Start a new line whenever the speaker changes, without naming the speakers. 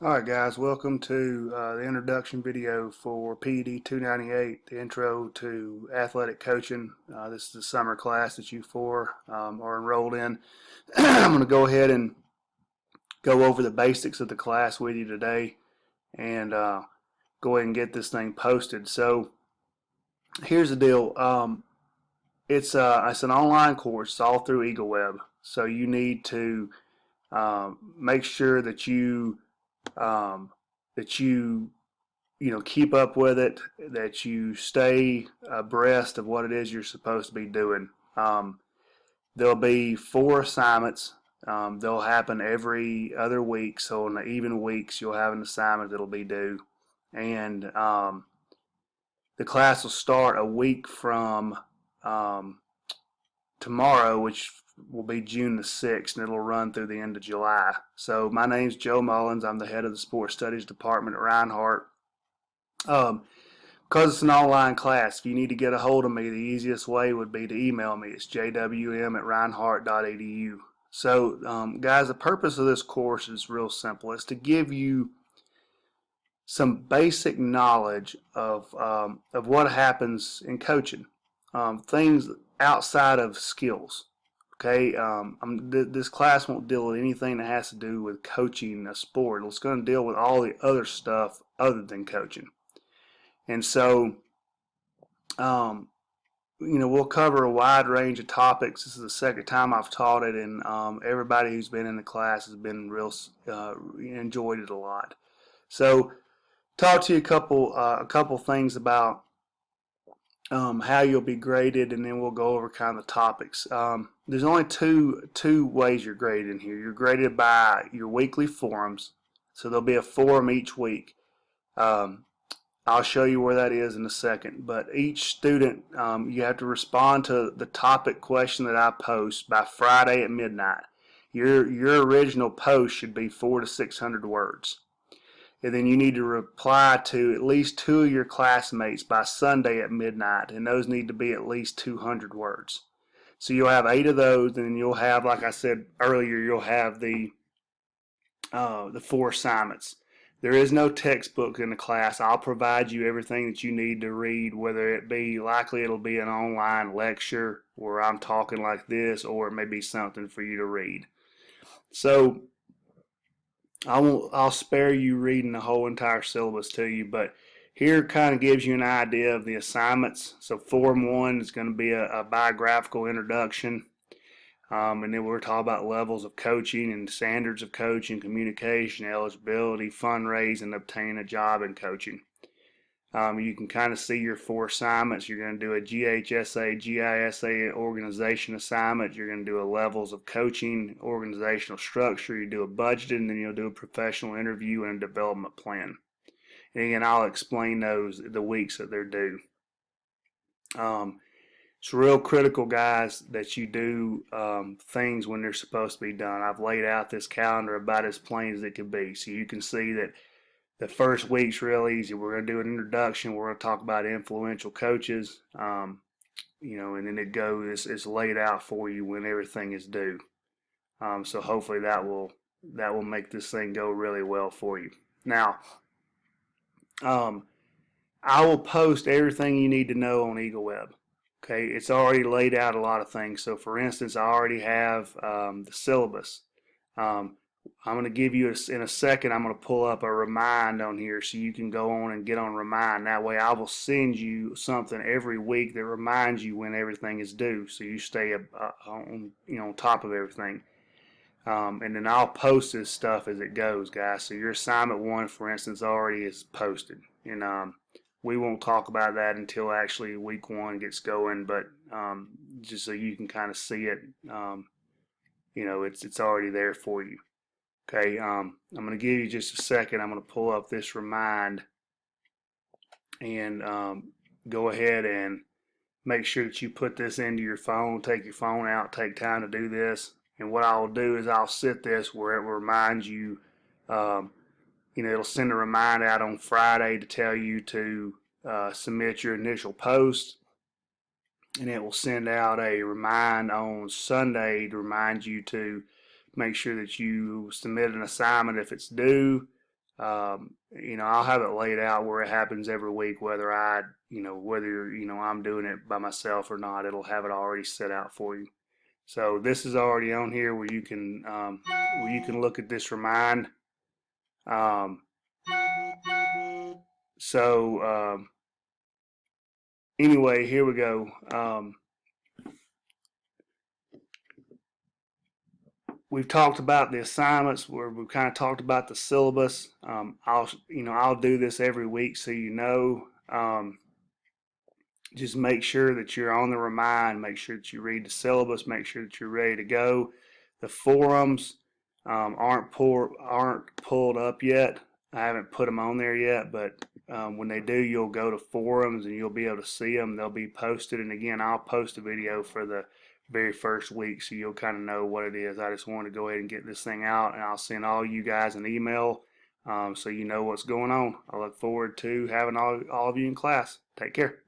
Alright guys, welcome to the introduction video for PED 298, the intro to athletic coaching. This is the summer class that you four are enrolled in. I'm going to go ahead and go over the basics of the class with you today and go ahead and get this thing posted. So here's the deal. It's an online course. It's all through EagleWeb. So you need to make sure that um, you keep up with it, that you stay abreast of what it is you're supposed to be doing. There'll be 4 assignments. They'll happen every other week, so in the even weeks you'll have an assignment that'll be due, and the class will start a week from um, tomorrow, which will be June the 6th, and it'll run through the end of July. So my name's Joe Mullins. I'm the head of the Sports Studies Department at Reinhardt. Because it's an online class, if you need to get a hold of me, the easiest way would be to email me. It's jwm@reinhardt.edu. So, guys, the purpose of this course is real simple. It's to give you some basic knowledge of what happens in coaching, things outside of skills. Okay, this class won't deal with anything that has to do with coaching a sport. It's going to deal with all the other stuff other than coaching. And so, um, we'll cover a wide range of topics. This is the second time I've taught it, and everybody who's been in the class has been enjoyed it a lot. So, talk to you a couple things about how you'll be graded, and then we'll go over kind of the topics. There's only two ways you're graded in here. You're graded by your weekly forums, so there'll be a forum each week. I'll show you where that is in a second. But each student, you have to respond to the topic question that I post by Friday at midnight. Your original post should be 400 to 600 words. And then you need to reply to at least 2 of your classmates by Sunday at midnight, and those need to be at least 200 words. So you'll have 8 of those, and you'll have, like I said earlier, you'll have the 4 assignments. There is no textbook in the class. I'll provide you everything that you need to read, whether it be likely it'll be an online lecture where I'm talking like this, or it may be something for you to read. So I'll spare you reading the whole entire syllabus to you, but here kind of gives you an idea of the assignments. So Form 1 is going to be a biographical introduction. And then we're talking about levels of coaching and standards of coaching, communication, eligibility, fundraising, obtaining a job in coaching. You can kind of see your 4 assignments. You're going to do a GHSA, GISA organization assignment. You're going to do a levels of coaching, organizational structure. You do a budget, and then you'll do a professional interview and a development plan. And again, I'll explain those the weeks that they're due. It's real critical, guys, that you do things when they're supposed to be done. I've laid out this calendar about as plain as it can be, so you can see that the first week's real easy. We're going to do an introduction. We're going to talk about influential coaches, and then it's laid out for you when everything is due. So hopefully that will make this thing go really well for you. Now, I will post everything you need to know on EagleWeb. Okay, it's already laid out a lot of things. So, for instance, I already have the syllabus. I'm going to give you in a second. I'm going to pull up a remind on here so you can go on and get on remind. That way, I will send you something every week that reminds you when everything is due, so you stay on top of everything. And then I'll post this stuff as it goes, guys. So your assignment 1, for instance, already is posted, and we won't talk about that until actually week 1 gets going. But just so you can kind of see it, it's already there for you. Okay, I'm going to give you just a second. I'm going to pull up this remind and go ahead and make sure that you put this into your phone. Take your phone out. Take time to do this. And what I'll do is I'll set this where it reminds you. It'll send a reminder out on Friday to tell you to submit your initial post, and it will send out a remind on Sunday to remind you to make sure that you submit an assignment if it's due, I'll have it laid out where it happens every week, whether I'm doing it by myself or not. It'll have it already set out for you. So this is already on here where you can look at this remind. Um, so anyway, here we go. We've talked about the assignments where we've kind of talked about the syllabus. I'll do this every week, so just make sure that you're on the remind, make sure that you read the syllabus, make sure that you're ready to go. The forums aren't pulled up yet. I haven't put them on there yet, but when they do, you'll go to forums and you'll be able to see them. They'll be posted, and again, I'll post a video for the very first week, so you'll kind of know what it is. I just wanted to go ahead and get this thing out, and I'll send all you guys an email so you know what's going on. I look forward to having all of you in class. Take care.